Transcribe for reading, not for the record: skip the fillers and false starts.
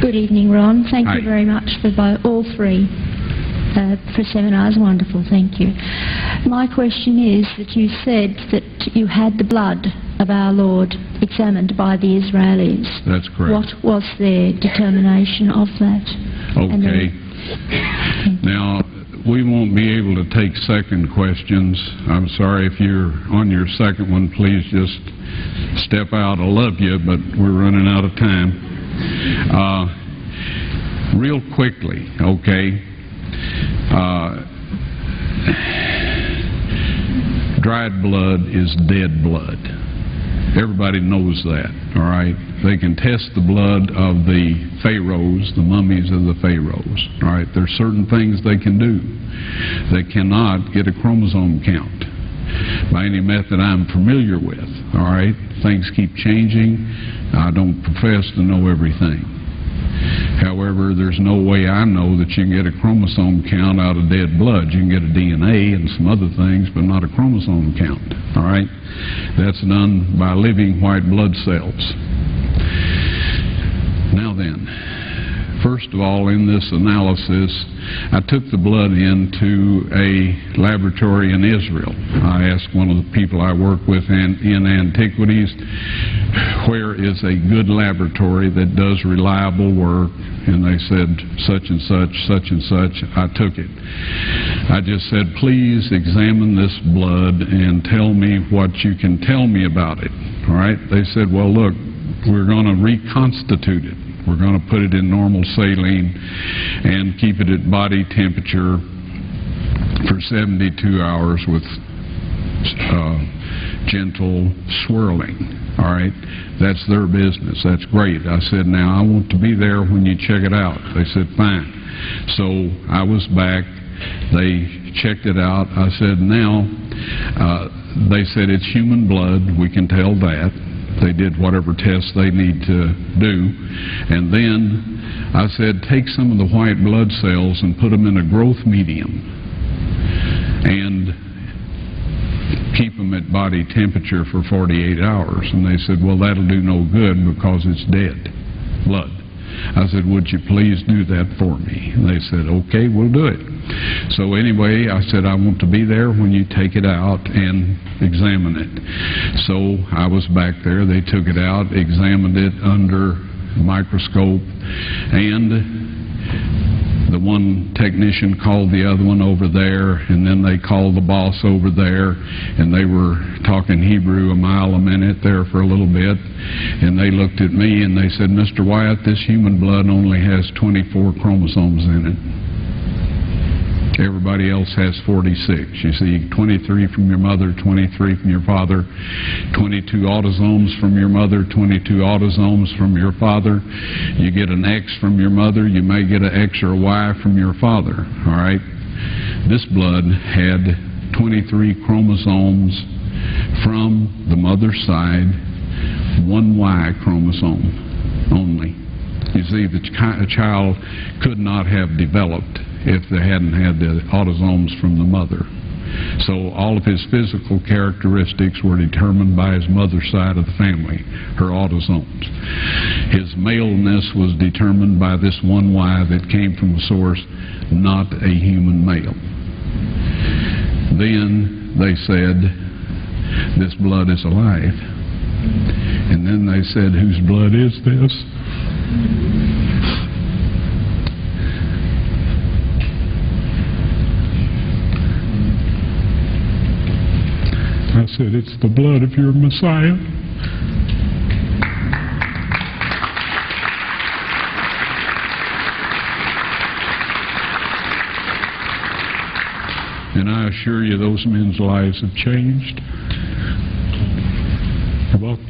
Good evening, Ron. Thank Hi. you very much for all three for seminars. Wonderful, thank you. My question is that you said that you had the blood of our Lord examined by the Israelis. That's correct. What was their determination of that? Okay. Now, we won't be able to take second questions. I'm sorry if you're on your second one, please just step out. I love you, but we're running out of time. Real quickly, okay, dried blood is dead blood. Everybody knows that, all right? They can test the blood of the pharaohs, the mummies of the pharaohs, all right? There's certain things they can do. They cannot get a chromosome count by any method I'm familiar with, all right? Things keep changing. I don't profess to know everything. However, there's no way I know that you can get a chromosome count out of dead blood. You can get a DNA and some other things, but not a chromosome count, all right? That's done by living white blood cells. Now then, first of all, in this analysis, I took the blood into a laboratory in Israel. I asked one of the people I work with in antiquities, where is a good laboratory that does reliable work? And they said, such and such, such and such. I took it. I just said, please examine this blood and tell me what you can tell me about it. All right? They said, well, look, we're going to reconstitute it. We're going to put it in normal saline and keep it at body temperature for 72 hours with gentle swirling. All right? That's their business. That's great. I said, now I want to be there when you check it out. They said, fine. So I was back. They checked it out. I said, now, they said it's human blood. We can tell that. They did whatever tests they need to do. And then I said, take some of the white blood cells and put them in a growth medium and keep them at body temperature for 48 hours. And they said, well, that'll do no good because it's dead blood. I said, would you please do that for me? And they said, okay, we'll do it. So anyway, I said, I want to be there when you take it out and examine it. So I was back there. They took it out, examined it under a microscope, and the one technician called the other one over there, and then they called the boss over there, and they were talking Hebrew a mile a minute there for a little bit, and they looked at me and they said, Mr. Wyatt, this human blood only has 24 chromosomes in it. Everybody else has 46. You see, 23 from your mother, 23 from your father, 22 autosomes from your mother, 22 autosomes from your father. You get an X from your mother, you may get an X or a Y from your father, all right? This blood had 23 chromosomes from the mother's side, one Y chromosome only. You see, the child could not have developed if they hadn't had the autosomes from the mother. So all of his physical characteristics were determined by his mother's side of the family, her autosomes. His maleness was determined by this one Y that came from a source, not a human male. Then they said, this blood is alive. And then they said, whose blood is this? I said, it's the blood of your Messiah. And I assure you those men's lives have changed. You're welcome.